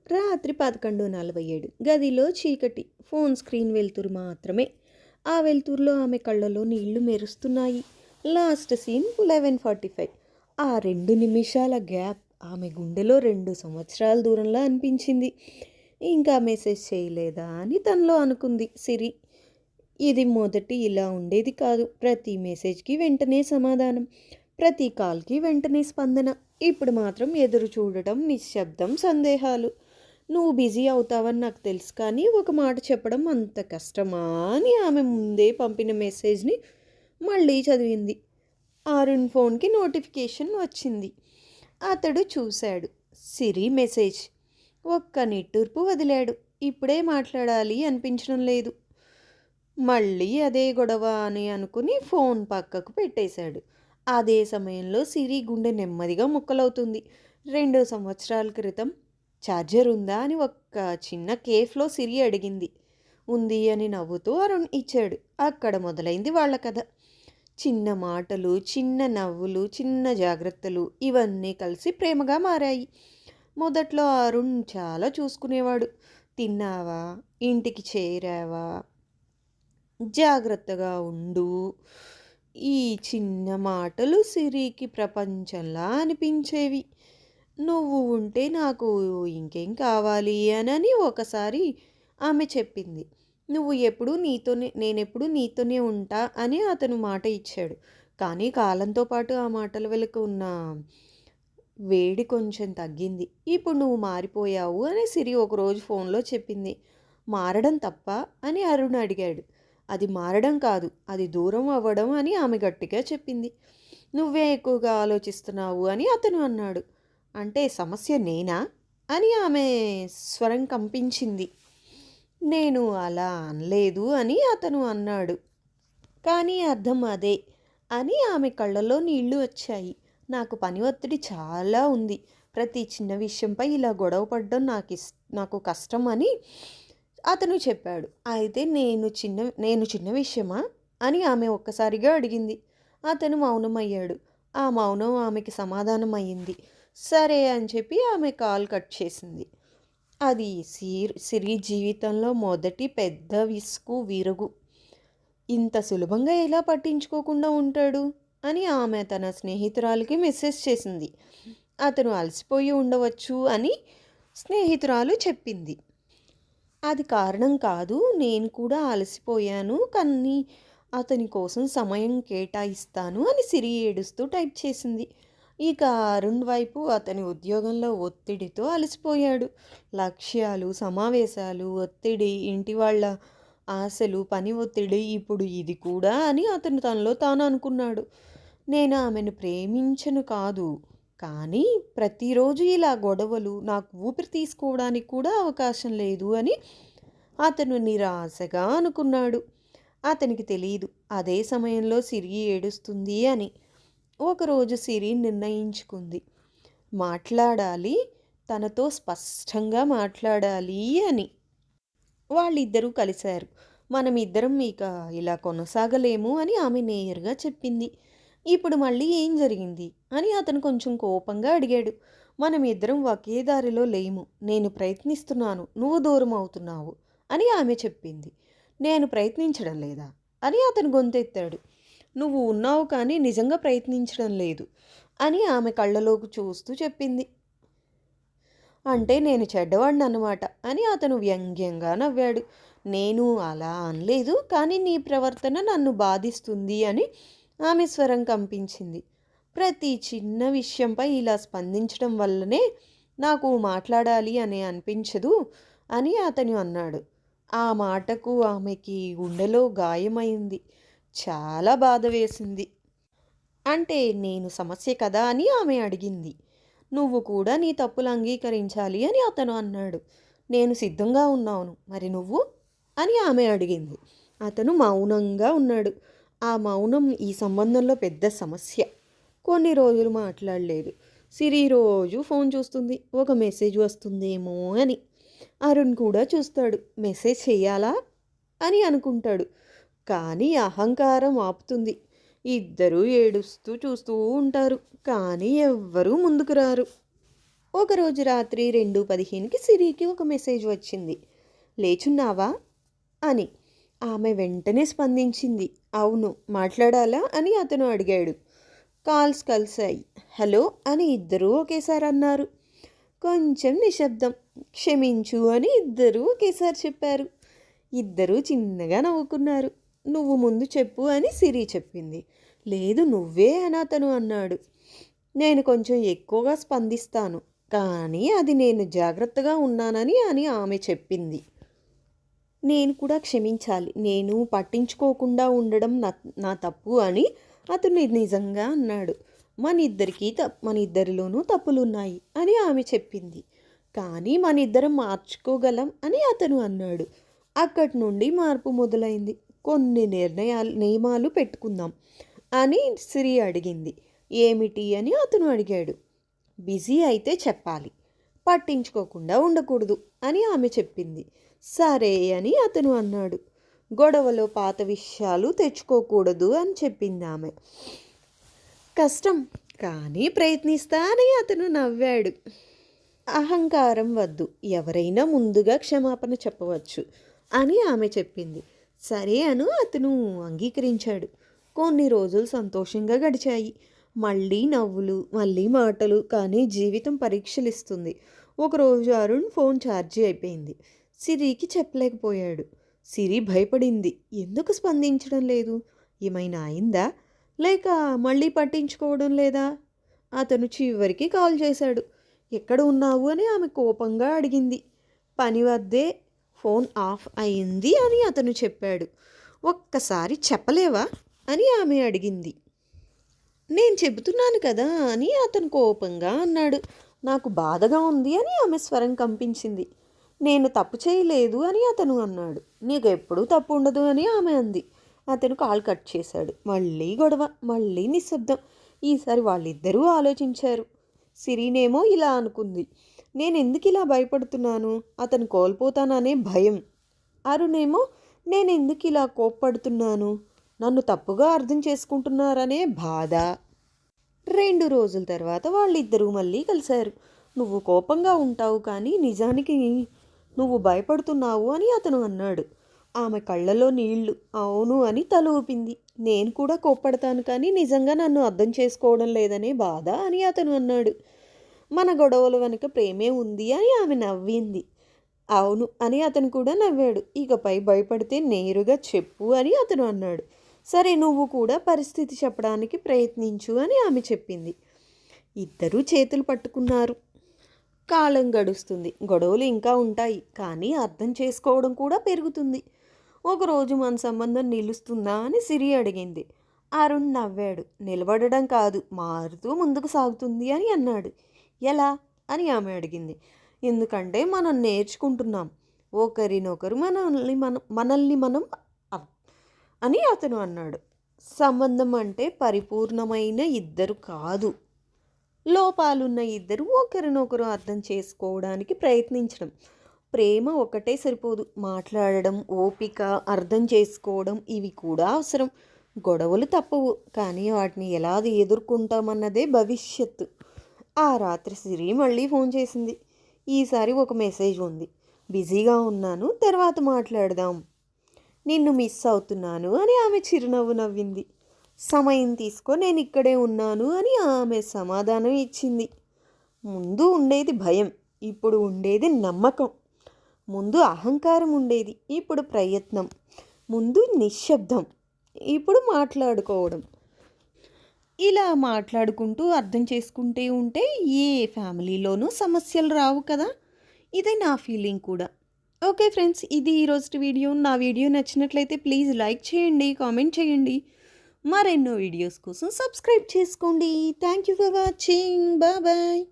రాత్రి 11:47 గదిలో చీకటి. ఫోన్ స్క్రీన్ వెలుతురు మాత్రమే. ఆ వెలుతురులో ఆమె కళ్ళలో నీళ్లు మెరుస్తున్నాయి. Last seen 11:45. ఆ 2 నిమిషాల గ్యాప్ ఆమె గుండెలో 2 సంవత్సరాల దూరంలా అనిపించింది. ఇంకా మెసేజ్ చేయలేదా అని తనలో అనుకుంది సిరి. ఇది మొదటి ఇలా ఉండేది కాదు. ప్రతి మెసేజ్కి వెంటనే సమాధానం, ప్రతి కాల్కి వెంటనే స్పందన. ఇప్పుడు మాత్రం ఎదురు చూడటం, నిశ్శబ్దం, సందేహాలు. నువ్వు బిజీ అవుతావని నాకు తెలుసు, కానీ ఒక మాట చెప్పడం అంత కష్టమా అని ఆమె ముందే పంపిన మెసేజ్ని మళ్ళీ చదివింది. అరుణ్ ఫోన్కి నోటిఫికేషన్ వచ్చింది. అతడు చూశాడు. సిరి మెసేజ్. ఒక్క నిట్టూర్పు వదిలాడు. ఇప్పుడే మాట్లాడాలి అనిపించడం లేదు. మళ్ళీ అదే గొడవ అని అనుకుని ఫోన్ పక్కకు పెట్టేశాడు. అదే సమయంలో సిరి గుండె నెమ్మదిగా ముక్కలవుతుంది. 2 సంవత్సరాల క్రితం ఛార్జర్ ఉందా అని ఒక్క చిన్న కేఫ్లో సిరి అడిగింది. ఉంది అని నవ్వుతూ అరుణ్ ఇచ్చాడు. అక్కడ మొదలైంది వాళ్ళ కథ. చిన్న మాటలు, చిన్న నవ్వులు, చిన్న జాగ్రత్తలు, ఇవన్నీ కలిసి ప్రేమగా మారాయి. మొదట్లో అరుణ్ చాలా చూసుకునేవాడు. తిన్నావా, ఇంటికి చేరావా, జాగ్రత్తగా ఉండు. ఈ చిన్న మాటలు సిరికి ప్రపంచంలా అనిపించేవి. నువ్వు ఉంటే నాకు ఇంకేం కావాలి అని ఒకసారి ఆమె చెప్పింది. నువ్వు ఎప్పుడు నీతోనే, నేనెప్పుడు నీతోనే ఉంటా అని అతను మాట ఇచ్చాడు. కానీ కాలంతో పాటు ఆ మాటల వెనుక ఉన్న వేడి కొంచెం తగ్గింది. ఇప్పుడు నువ్వు మారిపోయావు అని సిరి ఒకరోజు ఫోన్లో చెప్పింది. మారడం తప్ప అని అరుణ్ అడిగాడు. అది మారడం కాదు, అది దూరం అవ్వడం అని ఆమె గట్టిగా చెప్పింది. నువ్వే ఎక్కువగా ఆలోచిస్తున్నావు అని అతను అన్నాడు. అంటే సమస్య నేనా అని ఆమె స్వరం కంపించింది. నేను అలా అనలేదు అని అతను అన్నాడు. కానీ అర్థం అదే అని ఆమె కళ్ళలో నీళ్లు వచ్చాయి. నాకు పని ఒత్తిడి చాలా ఉంది. ప్రతి చిన్న విషయంపై ఇలా గొడవ పడడం నాకు కష్టం అని అతను చెప్పాడు. అయితే నేను చిన్న విషయమా అని ఆమె ఒక్కసారిగా అడిగింది. అతను మౌనమయ్యాడు. ఆ మౌనం ఆమెకి సమాధానం అయ్యింది. సరే అని చెప్పి ఆమె కాల్ కట్ చేసింది. అది సిరి జీవితంలో మొదటి పెద్ద విరుగు. ఇంత సులభంగా ఎలా పట్టించుకోకుండా ఉంటాడు అని ఆమె తన స్నేహితురాలికి మెసేజ్ చేసింది. అతను అలసిపోయి ఉండవచ్చు అని స్నేహితురాలు చెప్పింది. అది కారణం కాదు, నేను కూడా అలసిపోయాను, కానీ అతని కోసం సమయం కేటాయిస్తాను అని సిరి ఏడుస్తూ టైప్ చేసింది. ఇక అరుణ్ వైపు అతని ఉద్యోగంలో ఒత్తిడితో అలసిపోయాడు. లక్ష్యాలు, సమావేశాలు, ఒత్తిడి, ఇంటి వాళ్ళ ఆశలు, పని ఒత్తిడి, ఇప్పుడు ఇది కూడా అని అతను తనలో తాను అనుకున్నాడు. నేను ఆమెను ప్రేమించను కాదు, కానీ ప్రతిరోజు ఇలా గొడవలు, నాకు ఊపిరి తీసుకోవడానికి కూడా అవకాశం లేదు అని అతను నిరాశగా అనుకున్నాడు. అతనికి తెలియదు అదే సమయంలో సిరి ఏడుస్తుంది అని. ఒకరోజు సిరి నిర్ణయించుకుంది, మాట్లాడాలి, తనతో స్పష్టంగా మాట్లాడాలి అని. వాళ్ళిద్దరూ కలిశారు. మనం ఇద్దరం ఇక ఇలా కొనసాగలేము అని ఆమె నేరుగా చెప్పింది. ఇప్పుడు మళ్ళీ ఏం జరిగింది అని అతను కొంచెం కోపంగా అడిగాడు. మనం ఇద్దరం ఒకే దారిలో లేము. నేను ప్రయత్నిస్తున్నాను, నువ్వు దూరం అవుతున్నావు అని ఆమె చెప్పింది. నేను ప్రయత్నించడం లేదా అని అతను గొంతెత్తాడు. నువ్వు ఉన్నావు కానీ నిజంగా ప్రయత్నించడం లేదు అని ఆమె కళ్ళలోకి చూస్తూ చెప్పింది. అంటే నేను చెడ్డవాడిని అన్నమాట అని అతను వ్యంగ్యంగా నవ్వాడు. నేను అలా అనలేదు, కానీ నీ ప్రవర్తన నన్ను బాధిస్తుంది అని ఆమె స్వరం కంపించింది. ప్రతి చిన్న విషయంపై ఇలా స్పందించడం వల్లనే నాకు మాట్లాడాలి అని అనిపించదు అని అతను అన్నాడు. ఆ మాటకు ఆమెకి గుండెలో గాయమైంది. చాలా బాధ వేసింది. అంటే నేను సమస్య కదా అని ఆమె అడిగింది. నువ్వు కూడా నీ తప్పులు అంగీకరించాలి అని అతను అన్నాడు. నేను సిద్ధంగా ఉన్నాను, మరి నువ్వు అని ఆమె అడిగింది. అతను మౌనంగా ఉన్నాడు. ఆ మౌనం ఈ సంబంధంలో పెద్ద సమస్య. కొన్ని రోజులు మాట్లాడలేదు. సిరి రోజు ఫోన్ చూస్తుంది, ఒక మెసేజ్ వస్తుందేమో అని. అరుణ్ కూడా చూస్తాడు, మెసేజ్ చెయ్యాలా అని అనుకుంటాడు, కానీ అహంకారం ఆపుతుంది. ఇద్దరూ ఏడుస్తూ చూస్తూ ఉంటారు, కానీ ఎవ్వరూ ముందుకు రారు. ఒకరోజు రాత్రి 2:15కి సిరికి ఒక మెసేజ్ వచ్చింది. లేచున్నావా అని. ఆమె వెంటనే స్పందించింది. అవును, మాట్లాడాలా అని అతను అడిగాడు. కాల్స్ కలిశాయి. హలో అని ఇద్దరూ ఒకేసారి అన్నారు. కొంచెం నిశ్శబ్దం. క్షమించు అని ఇద్దరూ ఒకేసారి చెప్పారు. ఇద్దరూ చిన్నగా నవ్వుకున్నారు. నువ్వు ముందు చెప్పు అని సిరి చెప్పింది. లేదు, నువ్వే అని అతను అన్నాడు. నేను కొంచెం ఎక్కువగా స్పందిస్తాను, కానీ అది నేను జాగ్రత్తగా ఉన్నానని అని ఆమె చెప్పింది. నేను కూడా క్షమించాలి, నేను పట్టించుకోకుండా ఉండడం నా తప్పు అని అతను నిజంగా అన్నాడు. మన ఇద్దరిలోనూ తప్పులున్నాయి అని ఆమె చెప్పింది. కానీ మన ఇద్దరం మార్చుకోగలం అని అతను అన్నాడు. అక్కడి నుండి మార్పు మొదలైంది. కొన్ని నియమాలు పెట్టుకుందాం అని సిరి అడిగింది. ఏమిటి అని అతను అడిగాడు. బిజీ అయితే చెప్పాలి, పట్టించుకోకుండా ఉండకూడదు అని ఆమె చెప్పింది. సరే అని అతను అన్నాడు. గొడవలో పాత విషయాలు తెచ్చుకోకూడదు అని చెప్పింది ఆమె. కష్టం, కానీ ప్రయత్నిస్తా అని అతను నవ్వాడు. అహంకారం వద్దు, ఎవరైనా ముందుగా క్షమాపణ చెప్పవచ్చు అని ఆమె చెప్పింది. సరే అను అతను అంగీకరించాడు. కొన్ని రోజులు సంతోషంగా గడిచాయి. మళ్ళీ నవ్వులు, మళ్ళీ మాటలు. కానీ జీవితం పరీక్షలు ఇస్తుంది. ఒకరోజు అరుణ్ ఫోన్ ఛార్జీ అయిపోయింది. సిరికి చెప్పలేకపోయాడు. సిరి భయపడింది. ఎందుకు స్పందించడం లేదు? ఏమైనా అయిందా, లేక మళ్ళీ పట్టించుకోవడం లేదా? అతను చివరికి కాల్ చేశాడు. ఎక్కడ ఉన్నావు అని ఆమె కోపంగా అడిగింది. పని వద్దే, ఫోన్ ఆఫ్ అయింది అని అతను చెప్పాడు. ఒక్కసారి చెప్పలేవా అని ఆమె అడిగింది. నేను చెబుతున్నాను కదా అని అతను కోపంగా అన్నాడు. నాకు బాధగా ఉంది అని ఆమె స్వరం కంపించింది. నేను తప్పు చేయలేదు అని అతను అన్నాడు. నీకు ఎప్పుడూ తప్పు ఉండదు అని ఆమె అంది. అతను కాల్ కట్ చేశాడు. మళ్ళీ గొడవ, మళ్ళీ నిశ్శబ్దం. ఈసారి వాళ్ళిద్దరూ ఆలోచించారు. సిరినేమో ఇలా అనుకుంది. నేను ఎందుకు ఇలా భయపడుతున్నాను, అతను కోల్పోతాననే భయం. అరుణేమో నేను ఎందుకు ఇలా కోప్పడుతున్నాను, నన్ను తప్పుగా అర్థం చేసుకుంటున్నారనే బాధ. 2 రోజుల తర్వాత వాళ్ళిద్దరూ మళ్ళీ కలిశారు. నువ్వు కోపంగా ఉంటావు, కానీ నిజానికి నువ్వు భయపడుతున్నావు అని అతను అన్నాడు. ఆమె కళ్ళలో నీళ్లు. అవును అని తల ఊపింది. నేను కూడా కోప్పడతాను, కానీ నిజంగా నన్ను అర్థం చేసుకోవడం లేదనే బాధ అని అతను అన్నాడు. మన గొడవల వెనుక ప్రేమే ఉంది అని ఆమె నవ్వింది. అవును అని అతను కూడా నవ్వాడు. ఇకపై భయపడితే నేరుగా చెప్పు అని అతను అన్నాడు. సరే, నువ్వు కూడా పరిస్థితి చెప్పడానికి ప్రయత్నించు అని ఆమె చెప్పింది. ఇద్దరూ చేతులు పట్టుకున్నారు. కాలం గడుస్తుంది. గొడవలు ఇంకా ఉంటాయి, కానీ అర్థం చేసుకోవడం కూడా పెరుగుతుంది. ఒకరోజు మన సంబంధం నిలుస్తుందా అని సిరి అడిగింది. అరుణ్ నవ్వాడు. నిలబడడం కాదు, మారుతూ ముందుకు సాగుతుంది అని అన్నాడు. ఎలా అని ఆమె అడిగింది. ఎందుకంటే మనం నేర్చుకుంటున్నాం ఒకరినొకరు, మనల్ని మనం అని అతను అన్నాడు. సంబంధం అంటే పరిపూర్ణమైన ఇద్దరు కాదు, లోపాలున్న ఇద్దరు ఒకరినొకరు అర్థం చేసుకోవడానికి ప్రయత్నించడం. ప్రేమ ఒకటే సరిపోదు, మాట్లాడడం, ఓపిక, అర్థం చేసుకోవడం ఇవి కూడా అవసరం. గొడవలు తప్పవు, కానీ వాటిని ఎలా ఎదుర్కొంటామన్నదే భవిష్యత్తు. ఆ రాత్రి సిరి మళ్ళీ ఫోన్ చేసింది. ఈసారి ఒక మెసేజ్ ఉంది. బిజీగా ఉన్నాను, తర్వాత మాట్లాడదాం, నిన్ను మిస్ అవుతున్నాను అని ఆమె చిరునవ్వు నవ్వింది. సమయం తీసుకో, నేను ఇక్కడే ఉన్నాను అని ఆమె సమాధానం ఇచ్చింది. ముందు ఉండేది భయం, ఇప్పుడు ఉండేది నమ్మకం. ముందు అహంకారం ఉండేది, ఇప్పుడు ప్రయత్నం. ముందు నిశ్శబ్దం, ఇప్పుడు మాట్లాడుకోవడం. ఇలా మాట్లాడుకుంటూ అర్థం చేసుకుంటే ఉంటే ఏ ఫ్యామిలీలోనూ సమస్యలు రావు కదా. ఇదే నా ఫీలింగ్ కూడా. ఓకే ఫ్రెండ్స్, ఇది ఈరోజు వీడియో. నా వీడియో నచ్చినట్లయితే ప్లీజ్ లైక్ చేయండి, కామెంట్ చేయండి. మరెన్నో వీడియోస్ కోసం సబ్స్క్రైబ్ చేసుకోండి. Thank you for watching. Bye.